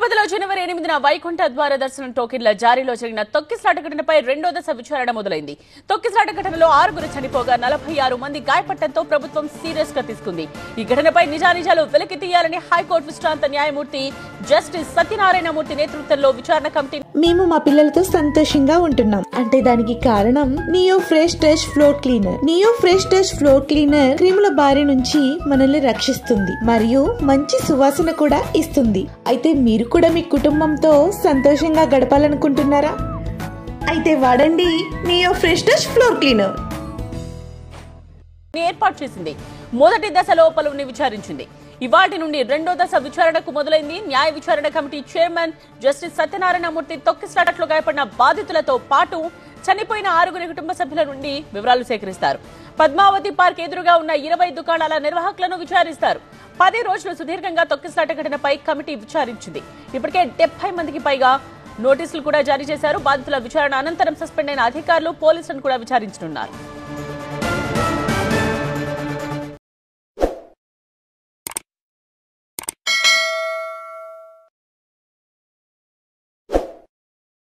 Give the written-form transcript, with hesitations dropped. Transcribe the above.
తిరుపతిలో జనవరి 8న వైకుంఠ ద్వార దర్శనం టోకెన్ల జారీలో జరిగిన తొక్కిసలాట ఘటనపై రెండో దశ విచారణ మొదలైంది. తొక్కిసలాట ఘటనలో 6 చనిపోగా 46 మంది గాయపడటంతో ప్రభుత్వం సీరియస్ గా తీసుకుంది. ఈ ఘటనపై నిజానిజాలు వెలికి తీయాలని హైకోర్టు విశ్రాంత న్యాయమూర్తి జస్టిస్ సత్యనారాయణమూర్తి నేతృత్వంలో విచారణ కమిటీ మేము మా పిల్లలతో సంతోషంగా ఉంటున్నాం అంటే దానికి కారణం neo fresh touch floor cleaner. Neo fresh touch floor cleaner క్రిముల బారి నుంచి మనల్ని రక్షిస్తుంది మరియు మంచి సువాసన కూడా ఇస్తుంది. అయితే మీరు కూడా మీ కుటుంబంతో సంతోషంగా గడపాలనుకుంటున్నారా? అయితే వాడండి neo fresh touch floor cleaner. ఏర్పాటు చేసింది. మొదటి దశ లోపలని విచారించింది. ఇవాటి నుండి రెండో దశ విచారణకు మొదలైంది. న్యాయ విచారణ కమిటీ చైర్మన్ జస్టిస్ సత్యనారాయణమూర్తి తొక్కిసలాటలో గాయపడిన బాధితులతో పాటు చనిపోయిన 6 కుటుంబ సభ్యుల నుండి వివరాలు సేకరిస్తారు. పద్మావతి పార్క్ ఎదురుగా ఉన్న 20 దుకాణాల నిర్వాహకులను విచారిస్తారు. 10 రోజులు సుదీర్ఘంగా తొక్కిసలాట ఘటనపై కమిటీ విచారించింది. ఇప్పటికే 70 మందికి పైగా నోటీసులు కూడా జారీ చేశారు. బాధితుల విచారణ అనంతరం సస్పెండ్ అయిన అధికారులు పోలీసులను కూడా విచారించనున్నారు.